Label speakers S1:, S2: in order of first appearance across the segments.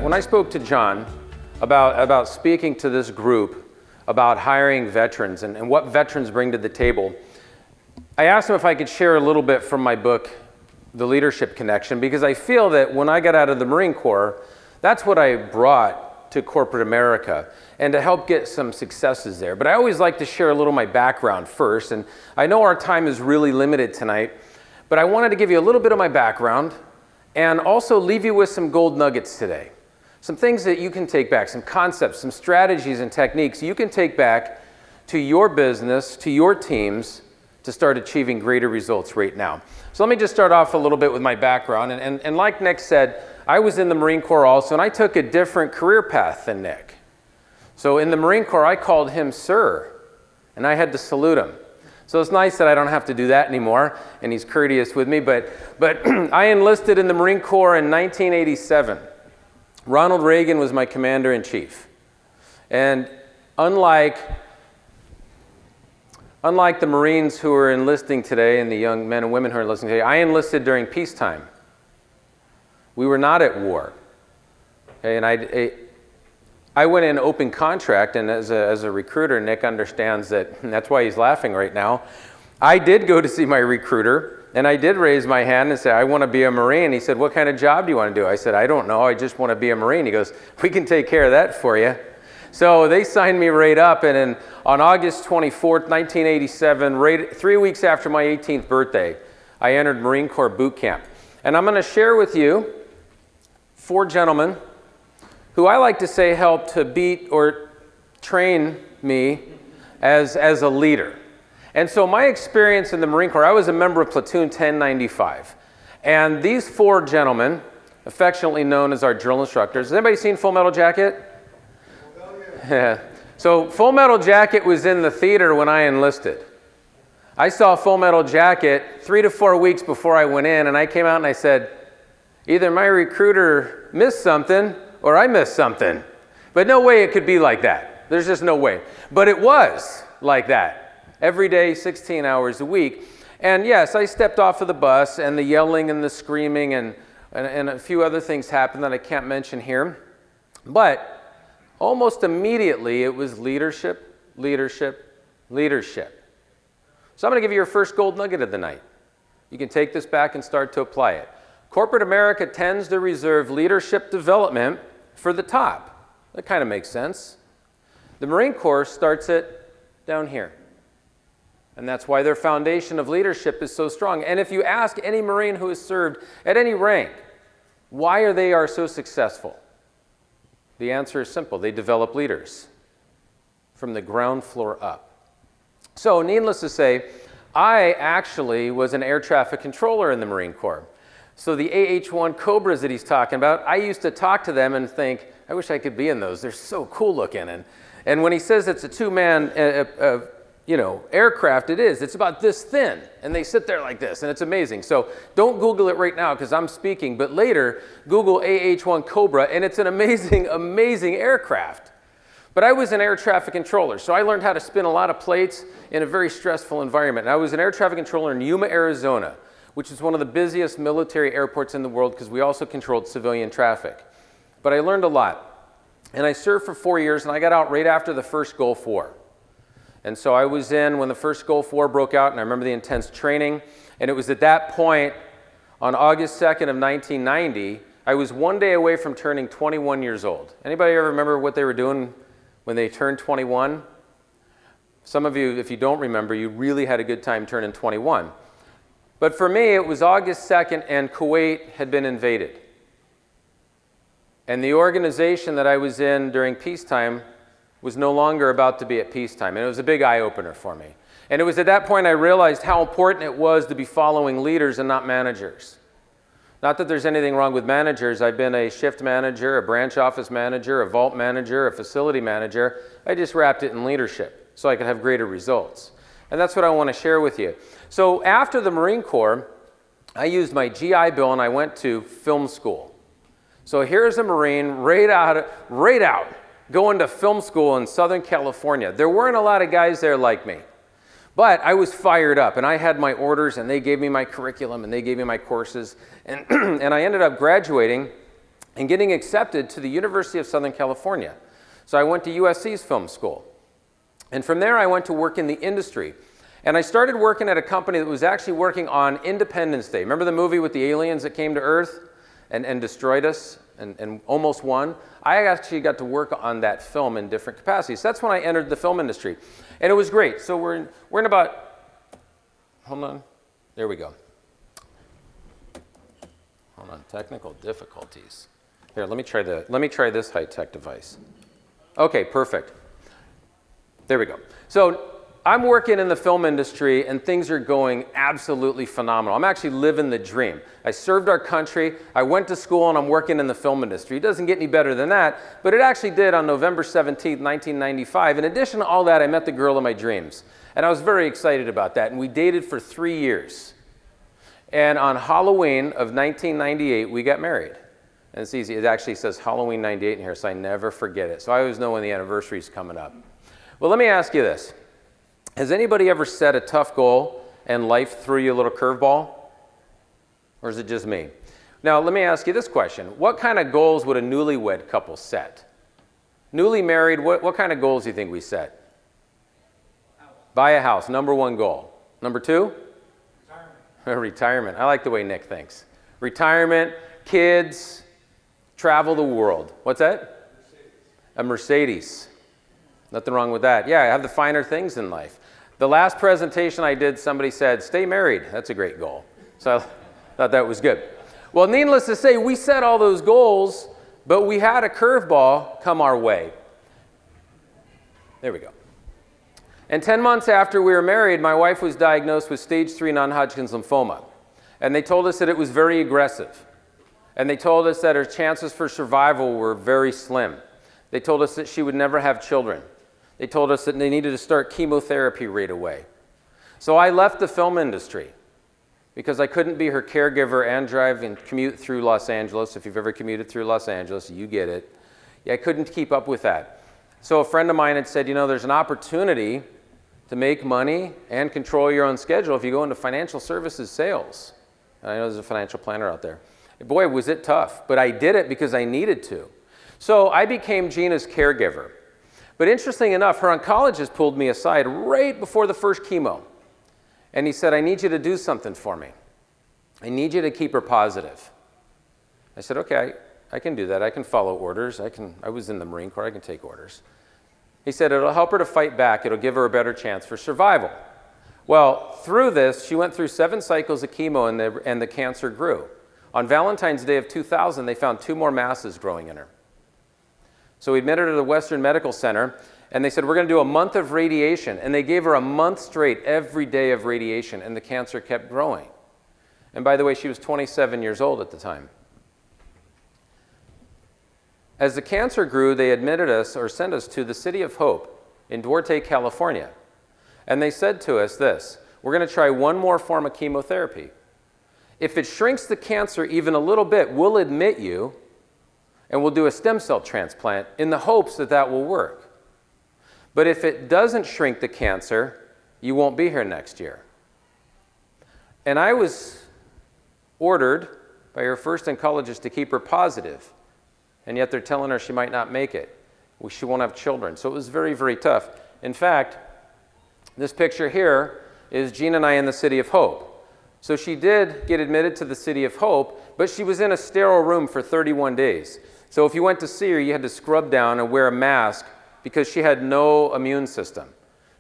S1: when I spoke to John about speaking to this group about hiring veterans and what veterans bring to the table, I asked him if I could share a little bit from my book, The Leadership Connection, because I feel that when I got out of the Marine Corps, that's what I brought to corporate America, and to help get some successes there. But I always like to share a little of my background first, and I know our time is really limited tonight, but I wanted to give you a little bit of my background and also leave you with some gold nuggets today. Some things that you can take back, some concepts, some strategies and techniques you can take back to your business, to your teams, to start achieving greater results right now. So let me just start off a little bit with my background. And like Nick said, I was in the Marine Corps also, and I took a different career path than Nick. So in the Marine Corps, I called him sir, and I had to salute him. So it's nice that I don't have to do that anymore, and he's courteous with me. But I enlisted in the Marine Corps in 1987. Ronald Reagan was my commander-in-chief. And unlike the Marines who are enlisting today and the young men and women who are enlisting today, I enlisted during peacetime. We were not at war. Okay, and I went in open contract, and as a recruiter, Nick understands that, and that's why he's laughing right now. I did go to see my recruiter, and I did raise my hand and say, I want to be a Marine. He said, what kind of job do you want to do? I said, I don't know, I just want to be a Marine. He goes, we can take care of that for you. So they signed me right up, and on August 24th, 1987, 3 weeks after my 18th birthday, I entered Marine Corps boot camp. And I'm going to share with you 4 gentlemen who I like to say helped to beat or train me as a leader. And so my experience in the Marine Corps, I was a member of Platoon 1095. And these 4 gentlemen, affectionately known as our drill instructors, has anybody seen Full Metal Jacket? Yeah. So Full Metal Jacket was in the theater when I enlisted. I saw Full Metal Jacket 3 to 4 weeks before I went in, and I came out and I said, either my recruiter missed something or I missed something. But no way it could be like that. There's just no way. But it was like that. Every day, 16 hours a week. And yes, I stepped off of the bus, and the yelling and the screaming and a few other things happened that I can't mention here. But almost immediately, it was leadership, leadership, leadership. So I'm going to give you your first gold nugget of the night. You can take this back and start to apply it. Corporate America tends to reserve leadership development for the top. That kind of makes sense. The Marine Corps starts it down here. And that's why their foundation of leadership is so strong. And if you ask any Marine who has served at any rank, why are they so successful? The answer is simple. They develop leaders from the ground floor up. So needless to say, I actually was an air traffic controller in the Marine Corps. So the AH-1 Cobras that he's talking about, I used to talk to them and think, I wish I could be in those. They're so cool looking. And when he says it's a 2-man aircraft, it is. It's about this thin, and they sit there like this, and it's amazing. So don't Google it right now because I'm speaking, but later Google AH-1 Cobra, and it's an amazing, amazing aircraft. But I was an air traffic controller, so I learned how to spin a lot of plates in a very stressful environment. And I was an air traffic controller in Yuma, Arizona, which is one of the busiest military airports in the world because we also controlled civilian traffic. But I learned a lot. And I served for 4 years, and I got out right after the first Gulf War. And so I was in when the first Gulf War broke out, and I remember the intense training. And it was at that point, on August 2nd of 1990, I was 1 day away from turning 21 years old. Anybody ever remember what they were doing when they turned 21? Some of you, if you don't remember, you really had a good time turning 21. But for me, it was August 2nd, and Kuwait had been invaded. And the organization that I was in during peacetime was no longer about to be at peacetime. And it was a big eye-opener for me. And it was at that point I realized how important it was to be following leaders and not managers. Not that there's anything wrong with managers. I've been a shift manager, a branch office manager, a vault manager, a facility manager. I just wrapped it in leadership so I could have greater results. And that's what I want to share with you. So after the Marine Corps, I used my GI Bill and I went to film school. So here's a Marine right out, going to film school in Southern California. There weren't a lot of guys there like me. But I was fired up, and I had my orders, and they gave me my curriculum, and they gave me my courses. And I ended up graduating and getting accepted to the University of Southern California. So I went to USC's film school. And from there, I went to work in the industry. And I started working at a company that was actually working on Independence Day. Remember the movie with the aliens that came to Earth and destroyed us and almost won? I actually got to work on that film in different capacities. That's when I entered the film industry. And it was great. So we're in about, hold on, there we go. Hold on, technical difficulties. Here, let me try this high-tech device. Okay, perfect. There we go. So I'm working in the film industry and things are going absolutely phenomenal. I'm actually living the dream. I served our country, I went to school, and I'm working in the film industry. It doesn't get any better than that, but it actually did on November 17th, 1995. In addition to all that, I met the girl of my dreams. And I was very excited about that. And we dated for 3 years. And on Halloween of 1998, we got married. And it's easy. It actually says Halloween 98 in here, so I never forget it. So I always know when the anniversary is coming up. Well, let me ask you this. Has anybody ever set a tough goal and life threw you a little curveball? Or is it just me? Now, let me ask you this question. What kind of goals would a newlywed couple set? Newly married, what kind of goals do you think we set?
S2: House.
S1: Buy a house, number one goal. Number two?
S2: Retirement.
S1: Retirement. I like the way Nick thinks. Retirement, kids, travel the world. What's that?
S2: Mercedes.
S1: A Mercedes. Nothing wrong with that. Yeah, I have the finer things in life. The last presentation I did, somebody said, stay married. That's a great goal. So I thought that was good. Well, needless to say, we set all those goals, but we had a curveball come our way. There we go. And 10 months after we were married, my wife was diagnosed with stage 3 non-Hodgkin's lymphoma. And they told us that it was very aggressive. And they told us that her chances for survival were very slim. They told us that she would never have children. They told us that they needed to start chemotherapy right away. So I left the film industry because I couldn't be her caregiver and drive and commute through Los Angeles. If you've ever commuted through Los Angeles, you get it. Yeah, I couldn't keep up with that. So a friend of mine had said, you know, there's an opportunity to make money and control your own schedule if you go into financial services sales. And I know there's a financial planner out there. Boy, was it tough, but I did it because I needed to. So I became Gina's caregiver. But interesting enough, her oncologist pulled me aside right before the first chemo. And he said, I need you to do something for me. I need you to keep her positive. I said, okay, I can do that. I can follow orders. I was in the Marine Corps. I can take orders. He said, it'll help her to fight back. It'll give her a better chance for survival. Well, through this, she went through 7 cycles of chemo and the cancer grew. On Valentine's Day of 2000, they found 2 more masses growing in her. So we admitted her to the Western Medical Center, and they said, we're going to do a month of radiation. And they gave her a month straight, every day of radiation, and the cancer kept growing. And by the way, she was 27 years old at the time. As the cancer grew, they admitted us, or sent us to the City of Hope in Duarte, California. And they said to us this, we're going to try one more form of chemotherapy. If it shrinks the cancer even a little bit, we'll admit you, and we'll do a stem cell transplant in the hopes that that will work. But if it doesn't shrink the cancer, you won't be here next year. And I was ordered by her first oncologist to keep her positive, and yet they're telling her she might not make it. She won't have children. So it was very, very tough. In fact, this picture here is Gina and I in the City of Hope. So she did get admitted to the City of Hope, but she was in a sterile room for 31 days. So if you went to see her, you had to scrub down and wear a mask because she had no immune system.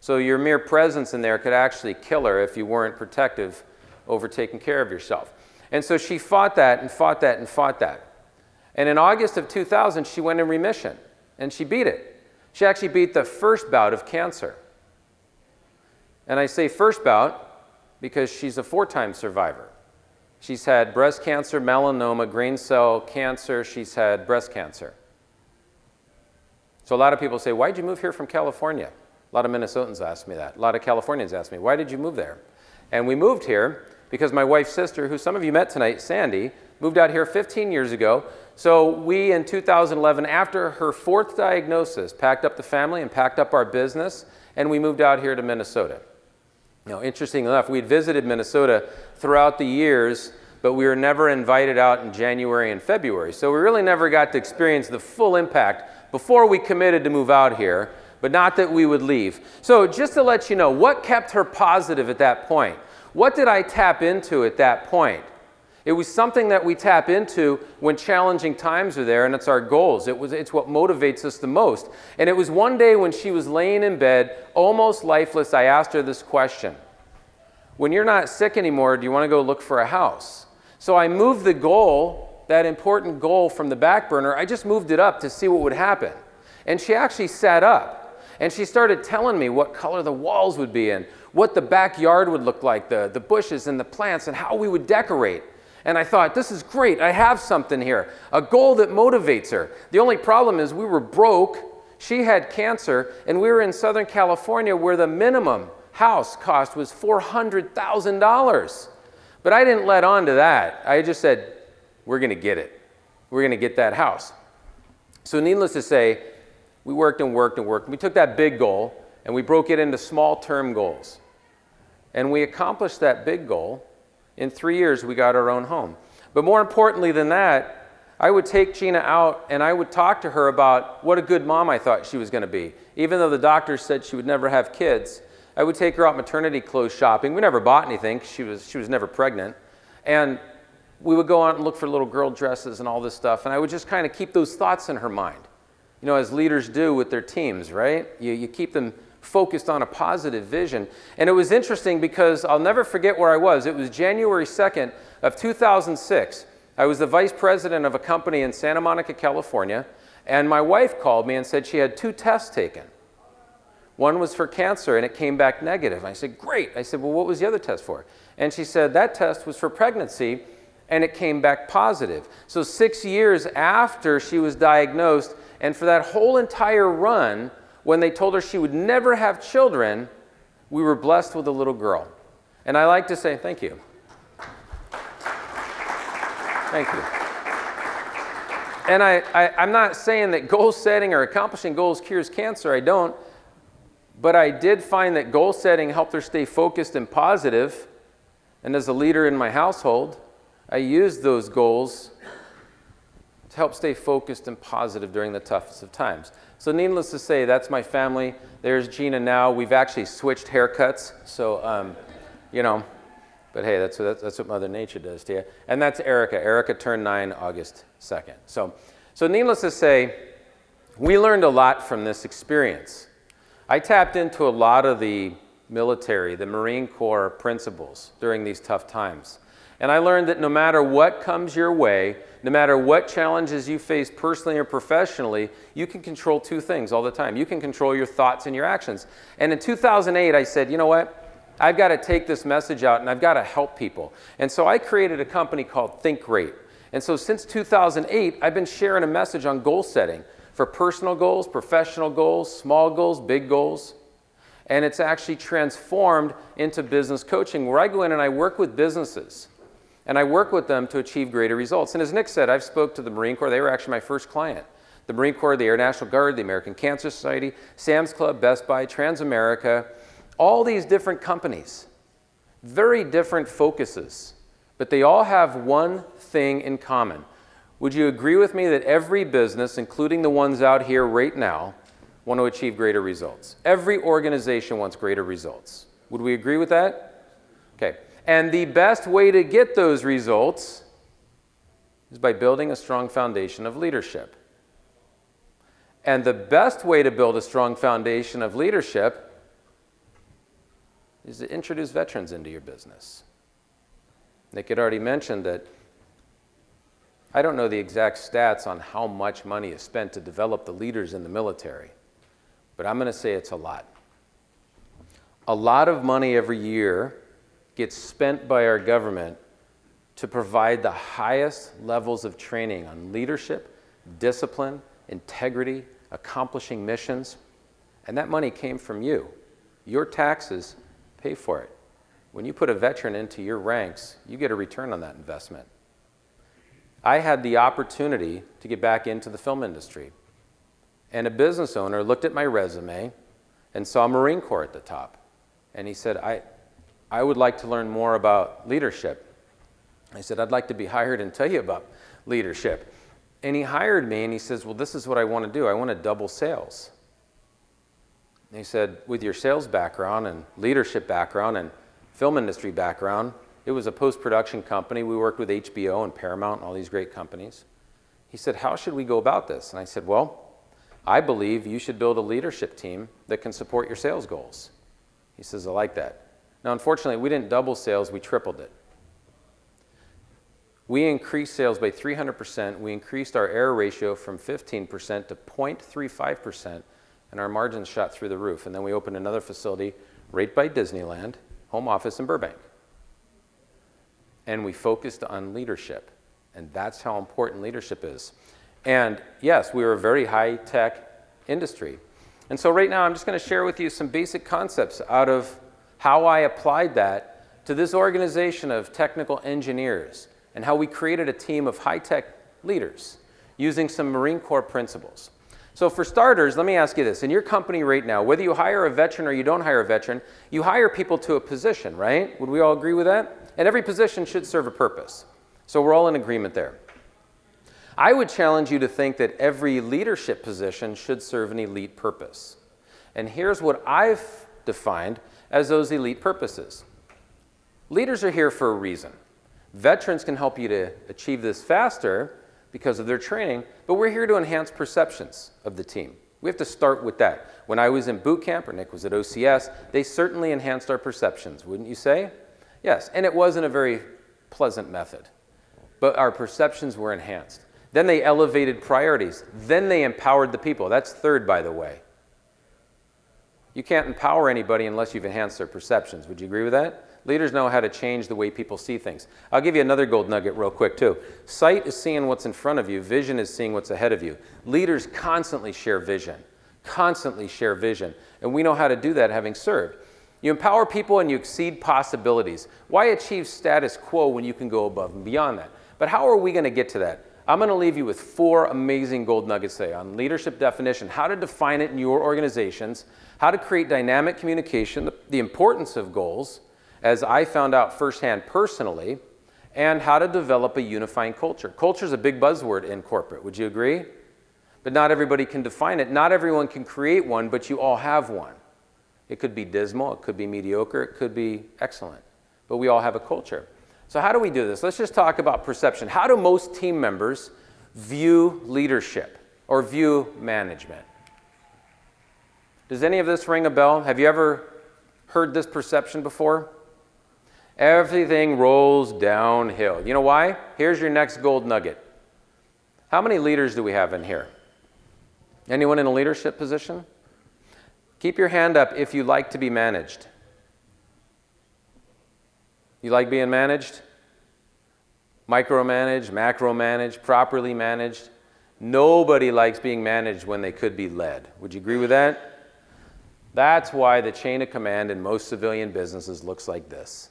S1: So your mere presence in there could actually kill her if you weren't protective over taking care of yourself. And so she fought that and fought that and fought that. And in August of 2000, she went in remission, and she beat it. She actually beat the first bout of cancer. And I say first bout because she's a 4-time survivor. She's had breast cancer, melanoma, grain cell cancer. She's had breast cancer. So a lot of people say, why'd you move here from California? A lot of Minnesotans ask me that. A lot of Californians ask me, why did you move there? And we moved here because my wife's sister, who some of you met tonight, Sandy, moved out here 15 years ago. So we, in 2011, after her 4th diagnosis, packed up the family and packed up our business, and we moved out here to Minnesota. Now, interesting enough, we'd visited Minnesota throughout the years but we were never invited out in January and February. So we really never got to experience the full impact before we committed to move out here, but not that we would leave. So just to let you know, what kept her positive at that point? What did I tap into at that point? It was something that we tap into when challenging times are there, and it's our goals. It's what motivates us the most. And it was one day when she was laying in bed, almost lifeless, I asked her this question. When you're not sick anymore, do you want to go look for a house? So I moved the goal, that important goal, from the back burner. I just moved it up to see what would happen. And she actually sat up, and she started telling me what color the walls would be and what the backyard would look like, the bushes and the plants, and how we would decorate. And I thought, this is great. I have something here, a goal that motivates her. The only problem is we were broke. She had cancer, and we were in Southern California where the minimum house cost was $400,000. But I didn't let on to that. I just said, we're going to get it. We're going to get that house. So needless to say, we worked and worked and worked. We took that big goal, and we broke it into small-term goals. And we accomplished that big goal. In 3 years, we got our own home. But more importantly than that, I would take Gina out and I would talk to her about what a good mom I thought she was going to be. Even though the doctors said she would never have kids, I would take her out maternity clothes shopping. We never bought anything. She was never pregnant. And we would go out and look for little girl dresses and all this stuff. And I would just kind of keep those thoughts in her mind. You know, as leaders do with their teams, right? You keep them focused on a positive vision. And it was interesting because I'll never forget where I was. It was January 2nd of 2006. I was the vice president of a company in Santa Monica, California, and my wife called me and said she had 2 tests taken. One was for cancer, and it came back negative. I said, great. I said, well, what was the other test for? And she said, that test was for pregnancy, and it came back positive. So 6 years after she was diagnosed, and for that whole entire run, when they told her she would never have children, we were blessed with a little girl. And I like to say thank you. Thank you. And I'm not saying that goal setting or accomplishing goals cures cancer. I don't. But I did find that goal setting helped her stay focused and positive. And as a leader in my household, I used those goals to help stay focused and positive during the toughest of times. So needless to say, that's my family. There's Gina now. We've actually switched haircuts. So, you know, but hey, that's what Mother Nature does to you. And that's Erica. Erica turned 9 August 2nd. So needless to say, we learned a lot from this experience. I tapped into a lot of the military, the Marine Corps principles during these tough times. And I learned that no matter what comes your way, no matter what challenges you face personally or professionally, you can control 2 things all the time. You can control your thoughts and your actions. And in 2008, I said, you know what? I've got to take this message out and I've got to help people. And so I created a company called Think Great. And so since 2008, I've been sharing a message on goal setting for personal goals, professional goals, small goals, big goals. And it's actually transformed into business coaching, where I go in and I work with businesses. And I work with them to achieve greater results. And as Nick said, I've spoke to the Marine Corps. They were actually my first client. The Marine Corps, the Air National Guard, the American Cancer Society, Sam's Club, Best Buy, Transamerica, all these different companies, very different focuses, but they all have one thing in common. Would you agree with me that every business, including the ones out here right now, want to achieve greater results? Every organization wants greater results. Would we agree with that? Okay. And the best way to get those results is by building a strong foundation of leadership. And the best way to build a strong foundation of leadership is to introduce veterans into your business. Nick had already mentioned that I don't know the exact stats on how much money is spent to develop the leaders in the military, but I'm going to say it's a lot. A lot of money every year gets spent by our government to provide the highest levels of training on leadership, discipline, integrity, accomplishing missions. And that money came from you. Your taxes pay for it. When you put a veteran into your ranks, you get a return on that investment. I had the opportunity to get back into the film industry. And a business owner looked at my resume and saw Marine Corps at the top. And he said, I would like to learn more about leadership. I said, I'd like to be hired and tell you about leadership. And he hired me and he says, well, this is what I want to do. I want to double sales. And he said, with your sales background and leadership background and film industry background, it was a post-production company. We worked with HBO and Paramount and all these great companies. He said, how should we go about this? And I said, well, I believe you should build a leadership team that can support your sales goals. He says, I like that. Now, unfortunately, we didn't double sales, we tripled it. We increased sales by 300%. We increased our error ratio from 15% to 0.35%, and our margins shot through the roof. And then we opened another facility right by Disneyland, home office in Burbank. And we focused on leadership, and that's how important leadership is. And yes, we were a very high-tech industry. And so right now, I'm just going to share with you some basic concepts out of how I applied that to this organization of technical engineers and how we created a team of high-tech leaders using some Marine Corps principles. So for starters, let me ask you this. In your company right now, whether you hire a veteran or you don't hire a veteran, you hire people to a position, right? Would we all agree with that? And every position should serve a purpose. So we're all in agreement there. I would challenge you to think that every leadership position should serve an elite purpose. And here's what I've defined as those elite purposes. Leaders are here for a reason. Veterans can help you to achieve this faster because of their training, but we're here to enhance perceptions of the team. We have to start with that. When I was in boot camp, or Nick was at OCS, they certainly enhanced our perceptions, wouldn't you say? Yes, and it wasn't a very pleasant method, but our perceptions were enhanced. Then they elevated priorities. Then they empowered the people. That's third, by the way. You can't empower anybody unless you've enhanced their perceptions. Would you agree with that? Leaders know how to change the way people see things. I'll give you another gold nugget real quick, too. Sight is seeing what's in front of you. Vision is seeing what's ahead of you. Leaders constantly share vision. Constantly share vision. And we know how to do that having served. You empower people and you exceed possibilities. Why achieve status quo when you can go above and beyond that? But how are we going to get to that? I'm going to leave you with 4 amazing gold nuggets today on leadership definition, how to define it in your organizations, how to create dynamic communication, the importance of goals, as I found out firsthand personally, and how to develop a unifying culture. Culture is a big buzzword in corporate, would you agree? But not everybody can define it. Not everyone can create one, but you all have one. It could be dismal, it could be mediocre, it could be excellent, but we all have a culture. So how do we do this? Let's just talk about perception. How do most team members view leadership or view management? Does any of this ring a bell? Have you ever heard this perception before? Everything rolls downhill. You know why? Here's your next gold nugget. How many leaders do we have in here? Anyone in a leadership position? Keep your hand up if you like to be managed. You like being managed? Micromanaged, macromanaged, properly managed. Nobody likes being managed when they could be led. Would you agree with that? That's why the chain of command in most civilian businesses looks like this.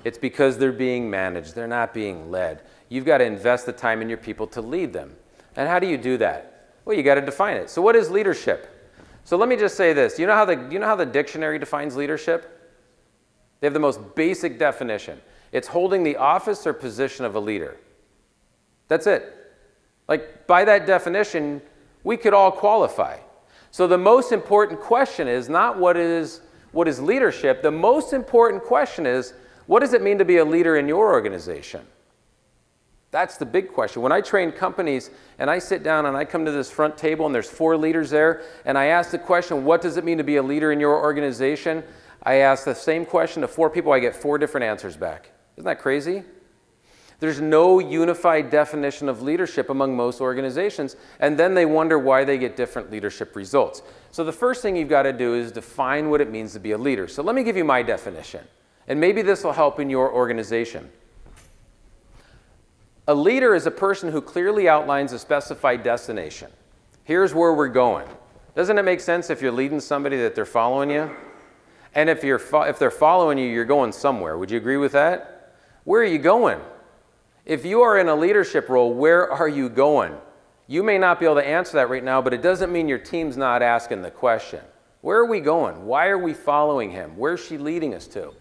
S1: It's because they're being managed. They're not being led. You've got to invest the time in your people to lead them. And how do you do that? Well, you got to define it. So what is leadership? So let me just say this. You know how the dictionary defines leadership? They have the most basic definition. It's holding the office or position of a leader. That's it. Like, by that definition, we could all qualify. So the most important question is not what is leadership. The most important question is, what does it mean to be a leader in your organization? That's the big question. When I train companies and I sit down and I come to this front table and there's 4 leaders there, and I ask the question, what does it mean to be a leader in your organization? I ask the same question to 4 people, I get 4 different answers back. Isn't that crazy? There's no unified definition of leadership among most organizations, and then they wonder why they get different leadership results. So the first thing you've got to do is define what it means to be a leader. So let me give you my definition, and maybe this will help in your organization. A leader is a person who clearly outlines a specified destination. Here's where we're going. Doesn't it make sense if you're leading somebody that they're following you? And if they're following you, you're going somewhere. Would you agree with that? Where are you going? If you are in a leadership role, where are you going? You may not be able to answer that right now, but it doesn't mean your team's not asking the question. Where are we going? Why are we following him? Where's she leading us to?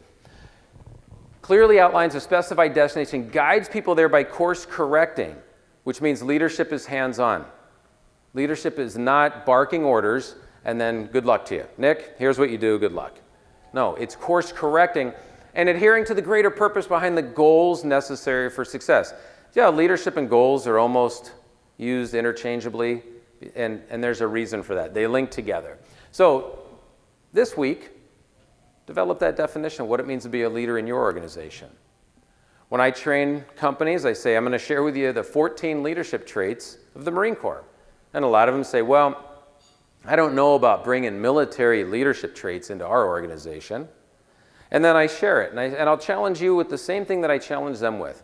S1: clearly outlines a specified destination, guides people there by course correcting, which means leadership is hands-on. Leadership is not barking orders and then good luck to you. Nick, here's what you do, good luck. No, it's course correcting and adhering to the greater purpose behind the goals necessary for success. Yeah, leadership and goals are almost used interchangeably, and there's a reason for that. They link together. So this week, develop that definition of what it means to be a leader in your organization. When I train companies, I say, I'm going to share with you the 14 leadership traits of the Marine Corps. And a lot of them say, well, I don't know about bringing military leadership traits into our organization. And then I share it, and I'll challenge you with the same thing that I challenge them with.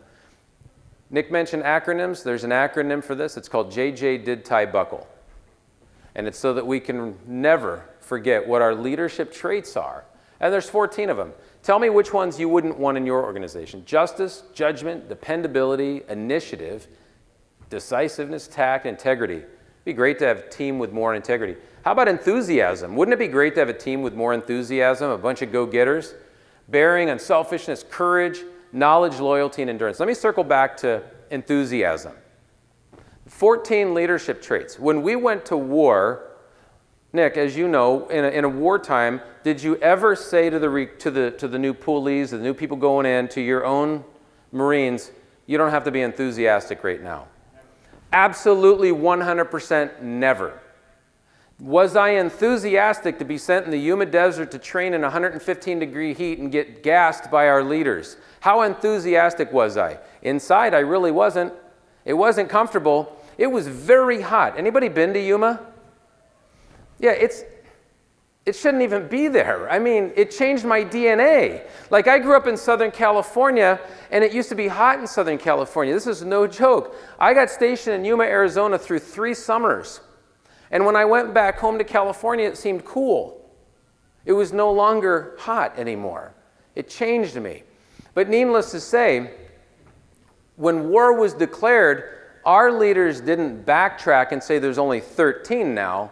S1: Nick mentioned acronyms. There's an acronym for this. It's called JJ Did Tie Buckle. And it's so that we can never forget what our leadership traits are. And there's 14 of them. Tell me which ones you wouldn't want in your organization. Justice, judgment, dependability, initiative, decisiveness, tact, integrity. It'd be great to have a team with more integrity. How about enthusiasm? Wouldn't it be great to have a team with more enthusiasm, a bunch of go-getters? Bearing, unselfishness, courage, knowledge, loyalty, and endurance. Let me circle back to enthusiasm. 14 leadership traits. When we went to war, Nick, as you know, in a wartime, did you ever say to the new poolies, the new people going in, to your own Marines, you don't have to be enthusiastic right now? Absolutely 100% never. Was I enthusiastic to be sent in the humid desert to train in 115-degree heat and get gassed by our leaders? How enthusiastic was I? Inside, I really wasn't. It wasn't comfortable. It was very hot. Anybody been to Yuma? Yeah, it shouldn't even be there. I mean, it changed my DNA. Like, I grew up in Southern California, and it used to be hot in Southern California. This is no joke. I got stationed in Yuma, Arizona through 3 summers. And when I went back home to California, it seemed cool. It was no longer hot anymore. It changed me. But needless to say, when war was declared, our leaders didn't backtrack and say there's only 13 now.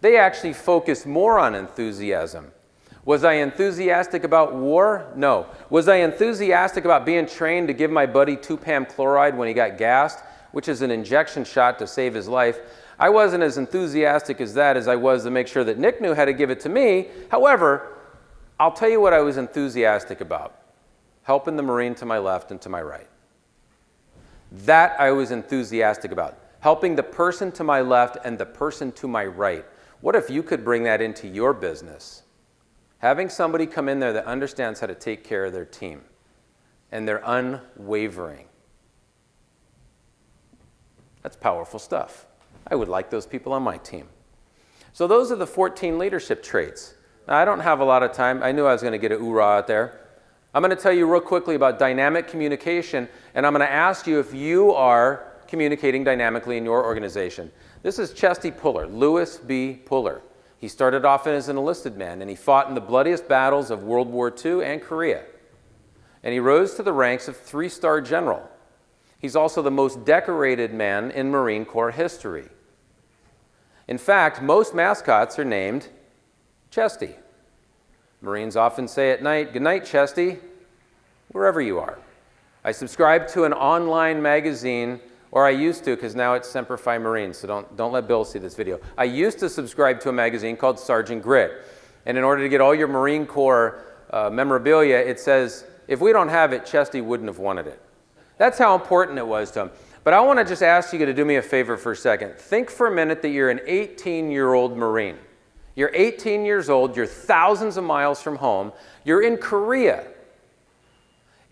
S1: They actually focused more on enthusiasm. Was I enthusiastic about war? No. Was I enthusiastic about being trained to give my buddy 2-Pam chloride when he got gassed, which is an injection shot to save his life? I wasn't as enthusiastic as that as I was to make sure that Nick knew how to give it to me. However, I'll tell you what I was enthusiastic about. Helping the Marine to my left and to my right. That I was enthusiastic about. Helping the person to my left and the person to my right. What if you could bring that into your business? Having somebody come in there that understands how to take care of their team. And they're unwavering. That's powerful stuff. I would like those people on my team. So those are the 14 leadership traits. Now, I don't have a lot of time. I knew I was going to get a hoorah out there. I'm going to tell you real quickly about dynamic communication, and I'm going to ask you if you are communicating dynamically in your organization. This is Chesty Puller, Lewis B. Puller. He started off as an enlisted man, and he fought in the bloodiest battles of World War II and Korea. And he rose to the ranks of 3-star general. He's also the most decorated man in Marine Corps history. In fact, most mascots are named Chesty. Marines often say at night, "Good night, Chesty," wherever you are. I subscribe to an online magazine, or I used to, because now it's Semper Fi Marine, so don't let Bill see this video. I used to subscribe to a magazine called Sergeant Grit. And in order to get all your Marine Corps memorabilia, it says, if we don't have it, Chesty wouldn't have wanted it. That's how important it was to him. But I want to just ask you to do me a favor for a second. Think for a minute that you're an 18-year-old Marine. You're 18 years old, you're thousands of miles from home, you're in Korea.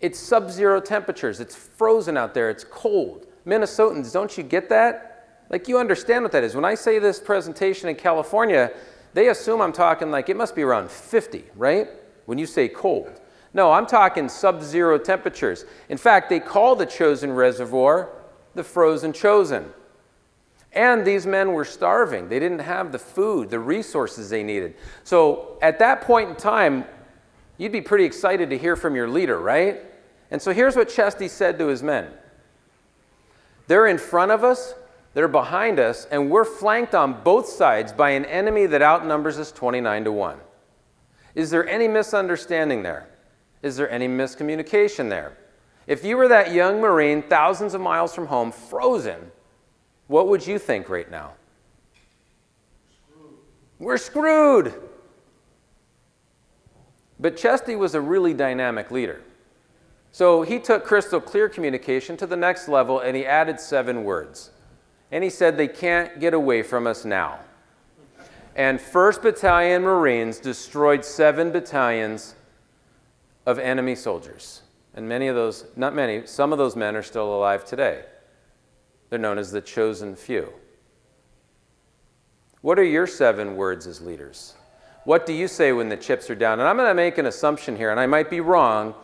S1: It's sub-zero temperatures, it's frozen out there, it's cold. Minnesotans, don't you get that? Like, you understand what that is. When I say this presentation in California, they assume I'm talking like it must be around 50, right? When you say cold. No, I'm talking sub-zero temperatures. In fact, they call the Chosin Reservoir the Frozen Chosin. And these men were starving. They didn't have the food, the resources they needed. So at that point in time, you'd be pretty excited to hear from your leader, right? And so here's what Chesty said to his men. They're in front of us, they're behind us, and we're flanked on both sides by an enemy that outnumbers us 29-1. Is there any misunderstanding there? Is there any miscommunication there? If you were that young Marine thousands of miles from home, frozen, what would you think right now? We're screwed. But Chesty was a really dynamic leader. So he took crystal clear communication to the next level, and he added 7 words. And he said, they can't get away from us now. And 1st Battalion Marines destroyed 7 battalions of enemy soldiers. And many of those, not many, some of those men are still alive today. They're known as the chosen few. What are your 7 words as leaders? What do you say when the chips are down? And I'm going to make an assumption here, and I might be wrong.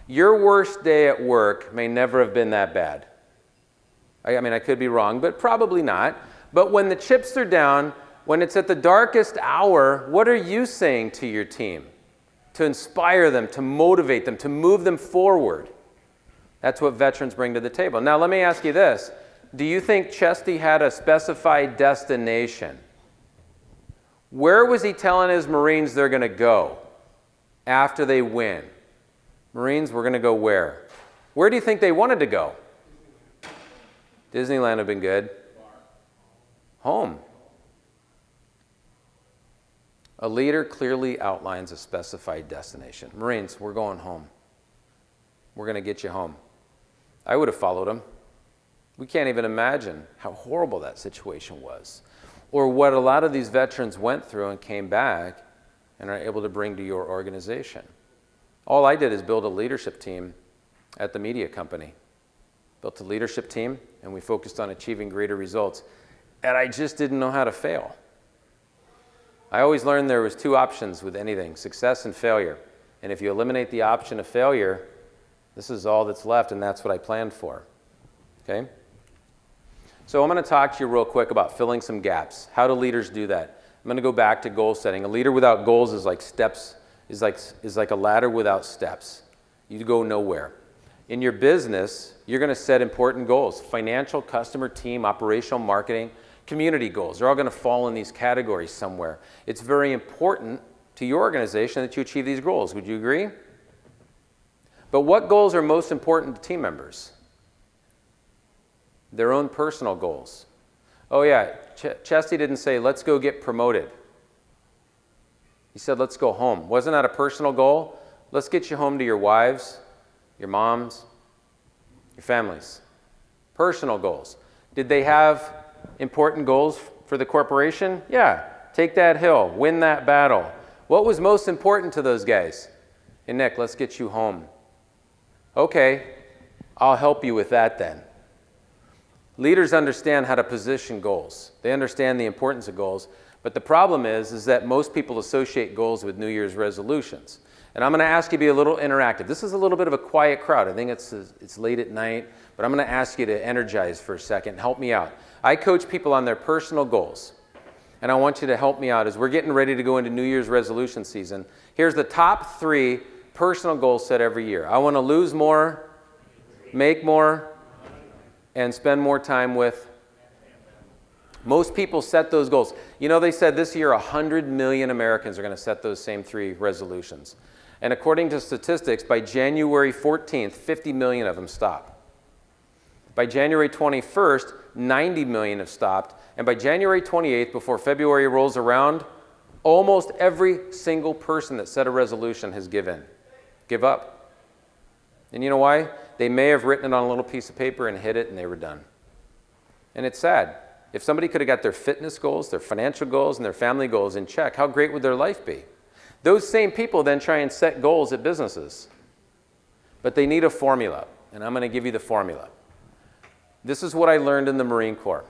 S1: Your worst day at work may never have been that bad. I mean, I could be wrong, but probably not. But when the chips are down, when it's at the darkest hour, what are you saying to your team? To inspire them, to motivate them, to move them forward. That's what veterans bring to the table. Now, let me ask you this. Do you think Chesty had a specified destination? Where was he telling his Marines they're going to go after they win? Marines, we're going to go where? Where do you think they wanted to go? Disneyland would have been good. Home. A leader clearly outlines a specified destination. Marines, we're going home. We're going to get you home. I would have followed him. We can't even imagine how horrible that situation was, or what a lot of these veterans went through and came back and are able to bring to your organization. All I did is build a leadership team at the media company. Built a leadership team, and we focused on achieving greater results. And I just didn't know how to fail. I always learned there was 2 options with anything, success and failure. And if you eliminate the option of failure, this is all that's left, and that's what I planned for. Okay? So I'm going to talk to you real quick about filling some gaps. How do leaders do that? I'm going to go back to goal setting. A leader without goals is like steps, is like a ladder without steps. You go nowhere. In your business, you're going to set important goals: financial, customer, team, operational, marketing, community goals. They're all going to fall in these categories somewhere. It's very important to your organization that you achieve these goals. Would you agree? But what goals are most important to team members? Their own personal goals. Oh yeah, Chesty didn't say, let's go get promoted. He said, let's go home. Wasn't that a personal goal? Let's get you home to your wives, your moms, your families. Personal goals. Did they have important goals for the corporation? Yeah. Take that hill. Win that battle. What was most important to those guys? Hey, Nick, let's get you home. Okay, I'll help you with that then. Leaders understand how to position goals. They understand the importance of goals. But the problem is that most people associate goals with New Year's resolutions. And I'm going to ask you to be a little interactive. This is a little bit of a quiet crowd. I think it's late at night, but I'm going to ask you to energize for a second. Help me out. I coach people on their personal goals, and I want you to help me out as we're getting ready to go into New Year's resolution season. Here's the top 3 personal goals set every year. I want to lose more, make more, and spend more time with. Most people set those goals. You know, they said this year 100 million Americans are going to set those same 3 resolutions. And according to statistics, by January 14th, 50 million of them stopped. By January 21st, 90 million have stopped. And by January 28th, before February rolls around, almost every single person that set a resolution has give up. And you know why? They may have written it on a little piece of paper and hit it, and they were done. And it's sad. If somebody could have got their fitness goals, their financial goals, and their family goals in check, how great would their life be? Those same people then try and set goals at businesses. But they need a formula, and I'm going to give you the formula. This is what I learned in the Marine Corps.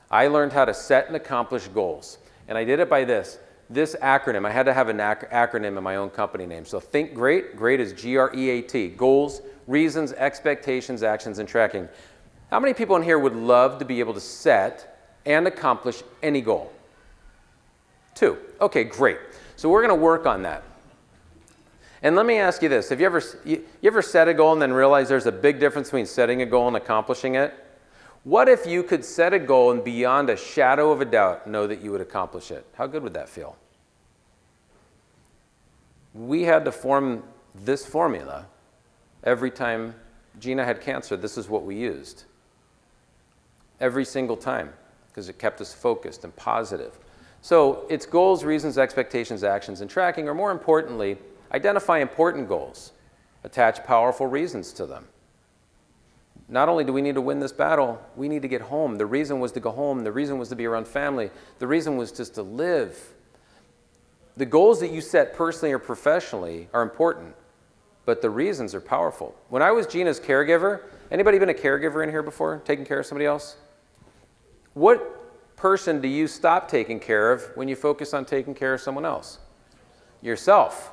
S1: I learned how to set and accomplish goals. And I did it by this acronym. I had to have an acronym in my own company name. So think GREAT. GREAT is G-R-E-A-T. Goals, reasons, expectations, actions, and tracking. How many people in here would love to be able to set and accomplish any goal? 2. Okay, great. So we're going to work on that. And let me ask you this. Have you ever set a goal and then realize there's a big difference between setting a goal and accomplishing it? What if you could set a goal and beyond a shadow of a doubt know that you would accomplish it? How good would that feel? We had to form this formula. Every time Gina had cancer, this is what we used. Every single time, because it kept us focused and positive. So it's goals, reasons, expectations, actions, and tracking, or more importantly, identify important goals. Attach powerful reasons to them. Not only do we need to win this battle, we need to get home. The reason was to go home. The reason was to be around family. The reason was just to live. The goals that you set personally or professionally are important, but the reasons are powerful. When I was Gina's caregiver, anybody been a caregiver in here before, taking care of somebody else? What person do you stop taking care of when you focus on taking care of someone else? Yourself.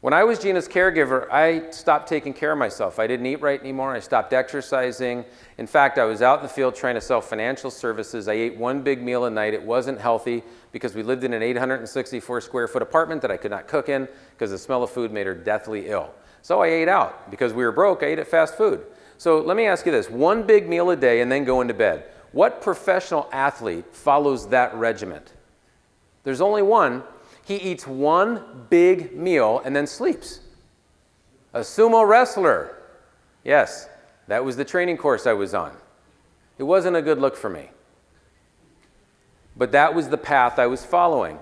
S1: When I was Gina's caregiver, I stopped taking care of myself. I didn't eat right anymore. I stopped exercising. In fact, I was out in the field trying to sell financial services. I ate one big meal a night. It wasn't healthy because we lived in an 864 square foot apartment that I could not cook in because the smell of food made her deathly ill. So I ate out. Because we were broke, I ate at fast food. So let me ask you this. One big meal a day and then go into bed. What professional athlete follows that regiment? There's only one. He eats one big meal and then sleeps. A sumo wrestler. Yes, that was the training course I was on. It wasn't a good look for me. But that was the path I was following.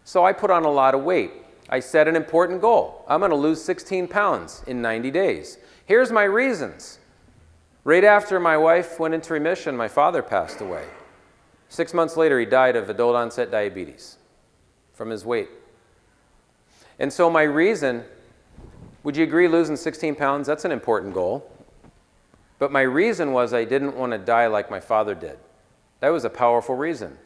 S1: So I put on a lot of weight. I set an important goal. I'm going to lose 16 pounds in 90 days. Here's my reasons. Right after my wife went into remission, my father passed away. 6 months later, he died of adult onset diabetes from his weight. And so my reason, would you agree losing 16 pounds, that's an important goal. But my reason was I didn't want to die like my father did. That was a powerful reason.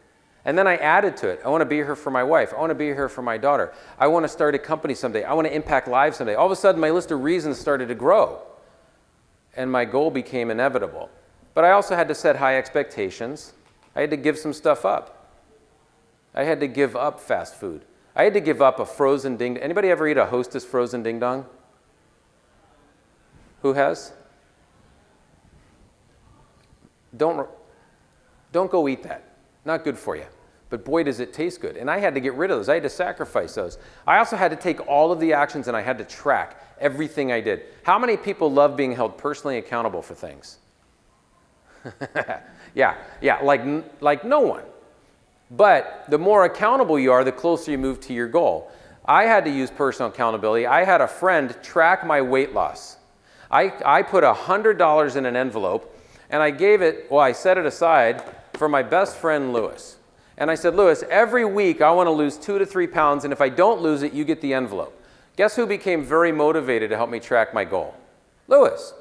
S1: And then I added to it. I want to be here for my wife. I want to be here for my daughter. I want to start a company someday. I want to impact lives someday. All of a sudden, my list of reasons started to grow. And my goal became inevitable. But I also had to set high expectations. I had to give some stuff up. I had to give up fast food. I had to give up a frozen ding. Anybody ever eat a Hostess frozen ding dong? Who has? Don't go eat that. Not good for you. But boy, does it taste good. And I had to get rid of those. I had to sacrifice those. I also had to take all of the actions and I had to track everything I did. How many people love being held personally accountable for things? yeah, like no one. But the more accountable you are, the closer you move to your goal. I had to use personal accountability. I had a friend track my weight loss. I put $100 in an envelope and I gave it, I set it aside for my best friend, Lewis. And I said, Lewis, every week I want to lose 2 to 3 pounds, and if I don't lose it, you get the envelope. Guess who became very motivated to help me track my goal? Lewis.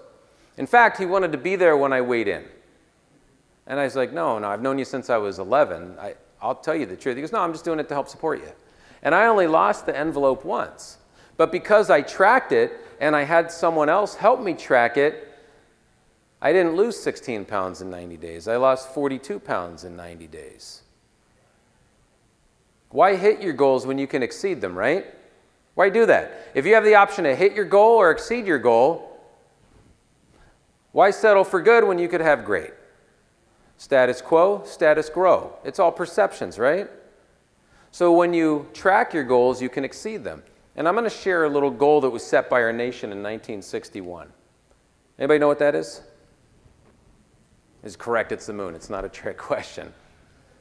S1: In fact, he wanted to be there when I weighed in. And I was like, no, I've known you since I was 11. I'll tell you the truth. He goes, no, I'm just doing it to help support you. And I only lost the envelope once. But because I tracked it and I had someone else help me track it, I didn't lose 16 pounds in 90 days. I lost 42 pounds in 90 days. Why hit your goals when you can exceed them, right? Why do that? If you have the option to hit your goal or exceed your goal, why settle for good when you could have great? Status quo, status grow. It's all perceptions, right? So when you track your goals, you can exceed them. And I'm going to share a little goal that was set by our nation in 1961. Anybody know what that is? It's correct, it's the moon. It's not a trick question.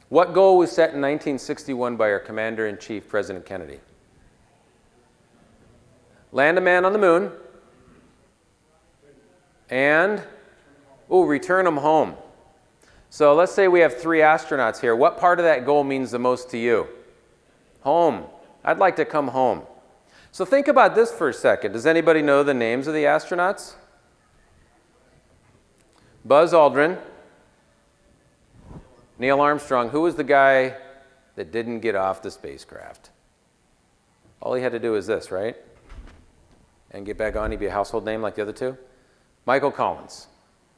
S1: What goal was set in 1961 by our Commander-in-Chief, President Kennedy? Land a man on the moon and, return him home. So let's say we have 3 astronauts here. What part of that goal means the most to you? Home. I'd like to come home. So think about this for a second. Does anybody know the names of the astronauts? Buzz Aldrin, Neil Armstrong. Who was the guy that didn't get off the spacecraft? All he had to do was this, right? And get back on, he'd be a household name like the other 2. Michael Collins,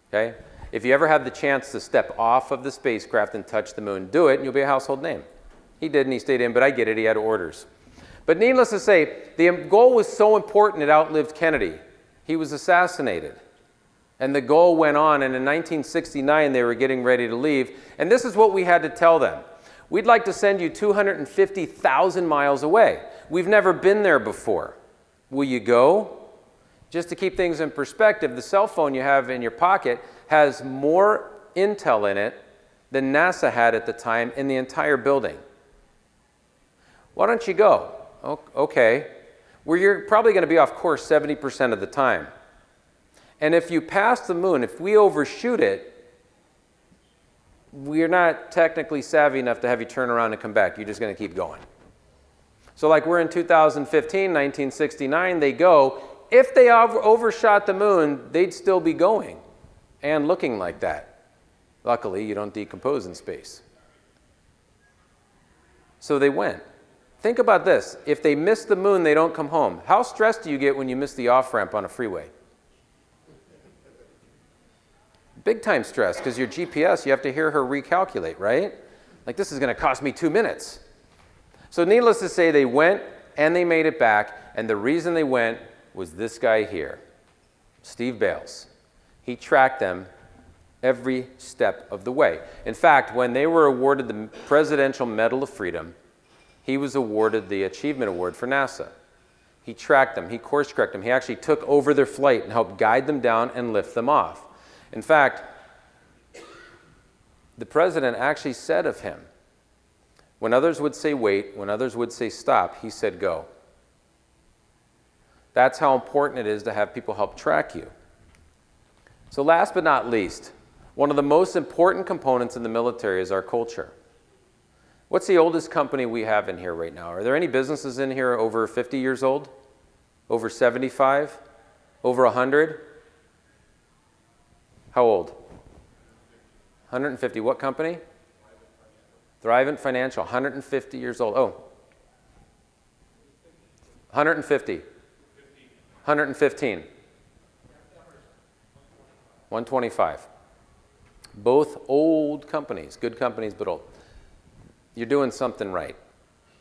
S1: okay? If you ever have the chance to step off of the spacecraft and touch the moon, do it and you'll be a household name. He didn't, he stayed in, but I get it, he had orders. But needless to say, the goal was so important it outlived Kennedy. He was assassinated. And the goal went on, and in 1969 they were getting ready to leave. And this is what we had to tell them. We'd like to send you 250,000 miles away. We've never been there before. Will you go? Just to keep things in perspective, the cell phone you have in your pocket has more intel in it than NASA had at the time in the entire building. Why don't you go? Okay. Well, you're probably going to be off course 70% of the time. And if you pass the moon, if we overshoot it, we're not technically savvy enough to have you turn around and come back. You're just going to keep going. So like we're in 2015, 1969, they go. If they overshot the moon, they'd still be going and looking like that. Luckily, you don't decompose in space. So they went. Think about this. If they miss the moon, they don't come home. How stressed do you get when you miss the off-ramp on a freeway? Big time stress, because your GPS, you have to hear her recalculate, right? Like, this is going to cost me 2 minutes. So needless to say, they went and they made it back, and the reason they went was this guy here, Steve Bales. He tracked them every step of the way. In fact, when they were awarded the Presidential Medal of Freedom, he was awarded the Achievement Award for NASA. He tracked them, he course-corrected them, he actually took over their flight and helped guide them down and lift them off. In fact, the president actually said of him, when others would say wait, when others would say stop, he said go. That's how important it is to have people help track you. So last but not least, one of the most important components in the military is our culture. What's the oldest company we have in here right now? Are there any businesses in here over 50 years old? Over 75? Over 100? How old? 150. What company? Thrivent Financial. 150 years old. Oh. 150. 115. 125. Both old companies. Good companies, but old. You're doing something right.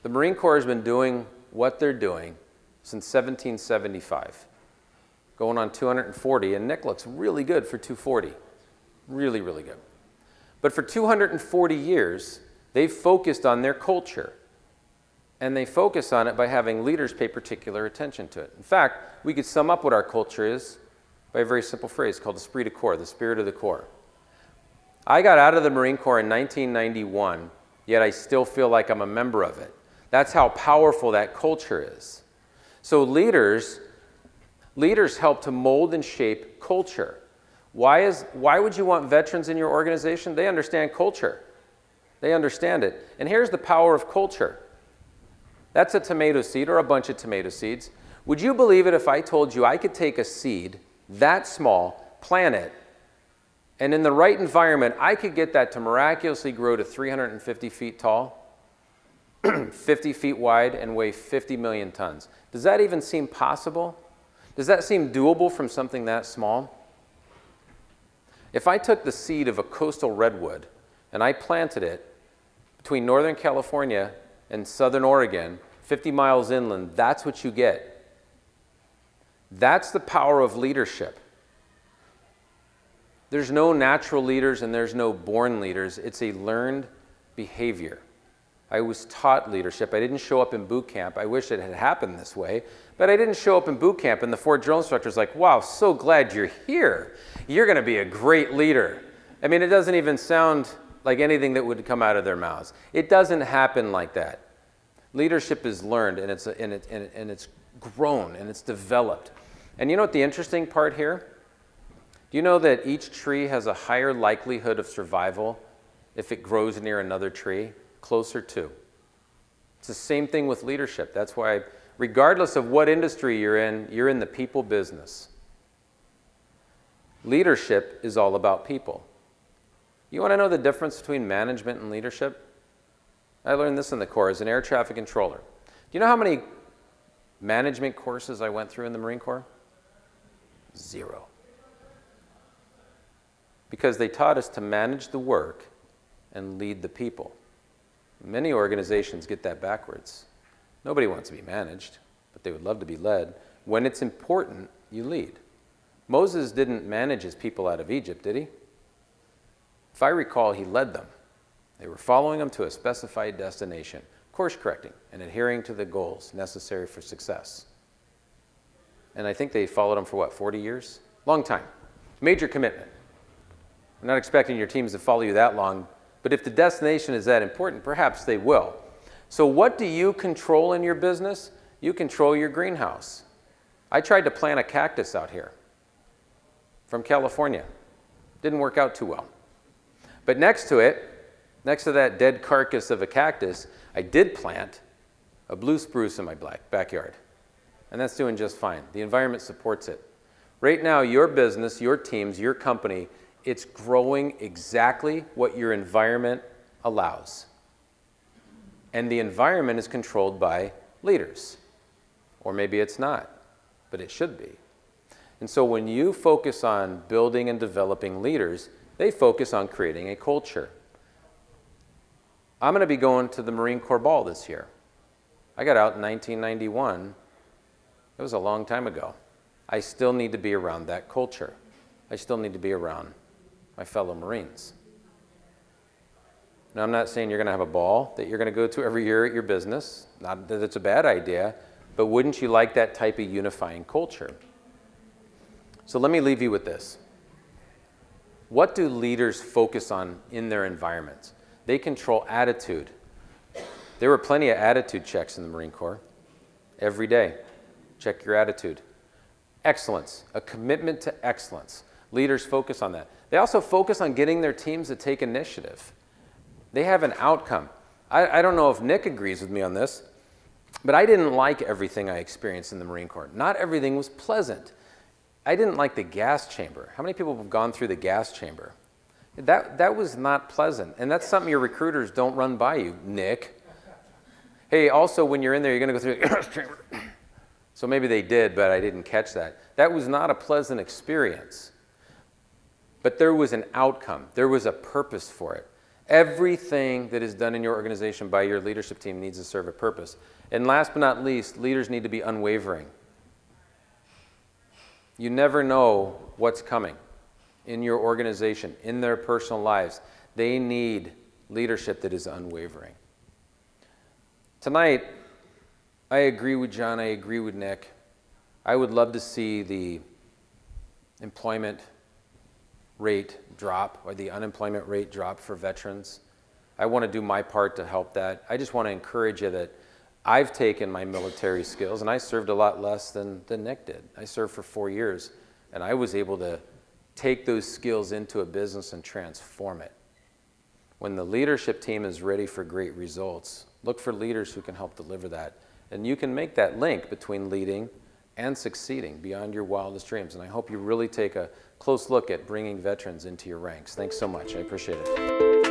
S1: The Marine Corps has been doing what they're doing since 1775. Going on 240, and Nick looks really good for 240. Really, really good. But for 240 years, they've focused on their culture. And they focus on it by having leaders pay particular attention to it. In fact, we could sum up what our culture is by a very simple phrase called esprit de corps, the spirit of the Corps. I got out of the Marine Corps in 1991, yet I still feel like I'm a member of it. That's how powerful that culture is. So leaders help to mold and shape culture. Why would you want veterans in your organization? They understand culture. They understand it. And here's the power of culture. That's a tomato seed or a bunch of tomato seeds. Would you believe it if I told you I could take a seed that small, plant it, and in the right environment, I could get that to miraculously grow to 350 feet tall, 50 feet wide, and weigh 50 million tons? Does that even seem possible? Does that seem doable from something that small? If I took the seed of a coastal redwood and I planted it between Northern California and Southern Oregon, 50 miles inland, that's what you get. That's the power of leadership. There's no natural leaders and there's no born leaders. It's a learned behavior. I was taught leadership. I didn't show up in boot camp. I wish it had happened this way, but I didn't show up in boot camp and the 4 drill instructor's like, wow, so glad you're here. You're going to be a great leader. I mean, it doesn't even sound like anything that would come out of their mouths. It doesn't happen like that. Leadership is learned and it's grown and it's developed. And you know what the interesting part here? Do you know that each tree has a higher likelihood of survival if it grows near another tree? Closer to. It's the same thing with leadership. That's why, regardless of what industry you're in the people business. Leadership is all about people. You want to know the difference between management and leadership? I learned this in the Corps as an air traffic controller. Do you know how many management courses I went through in the Marine Corps? 0. Because they taught us to manage the work and lead the people. Many organizations get that backwards. Nobody wants to be managed, but they would love to be led. When it's important, you lead. Moses didn't manage his people out of Egypt, did he? If I recall, he led them. They were following him to a specified destination, course correcting and adhering to the goals necessary for success. And I think they followed him for what, 40 years? Long time. Major commitment. I'm not expecting your teams to follow you that long, but if the destination is that important, perhaps they will. So what do you control in your business? You control your greenhouse. I tried to plant a cactus out here from California. Didn't work out too well. But next to it, next to that dead carcass of a cactus, I did plant a blue spruce in my backyard. And that's doing just fine. The environment supports it. Right now, your business, your teams, your company, it's growing exactly what your environment allows. And the environment is controlled by leaders. Or maybe it's not, but it should be. And so when you focus on building and developing leaders, they focus on creating a culture. I'm going to be going to the Marine Corps Ball this year. I got out in 1991. It was a long time ago. I still need to be around that culture. I still need to be around my fellow Marines. Now, I'm not saying you're going to have a ball that you're going to go to every year at your business. Not that it's a bad idea, but wouldn't you like that type of unifying culture? So let me leave you with this. What do leaders focus on in their environments? They control attitude. There were plenty of attitude checks in the Marine Corps. Every day, check your attitude. Excellence, a commitment to excellence. Leaders focus on that. They also focus on getting their teams to take initiative. They have an outcome. I don't know if Nick agrees with me on this, but I didn't like everything I experienced in the Marine Corps. Not everything was pleasant. I didn't like the gas chamber. How many people have gone through the gas chamber? That was not pleasant, and that's something your recruiters don't run by you, Nick. Hey, also when you're in there, you're going to go through the gas chamber. So maybe they did, but I didn't catch that. That was not a pleasant experience. But there was an outcome. There was a purpose for it. Everything that is done in your organization by your leadership team needs to serve a purpose. And last but not least, leaders need to be unwavering. You never know what's coming in your organization, in their personal lives. They need leadership that is unwavering. Tonight, I agree with John, I agree with Nick. I would love to see the employment rate drop or the unemployment rate drop for veterans. I want to do my part to help that. I just want to encourage you that I've taken my military skills, and I served a lot less than Nick did. I served for 4 years, and I was able to take those skills into a business and transform it. When the leadership team is ready for great results, look for leaders who can help deliver that. And you can make that link between leading and succeeding beyond your wildest dreams. And I hope you really take a close look at bringing veterans into your ranks. Thanks so much. I appreciate it.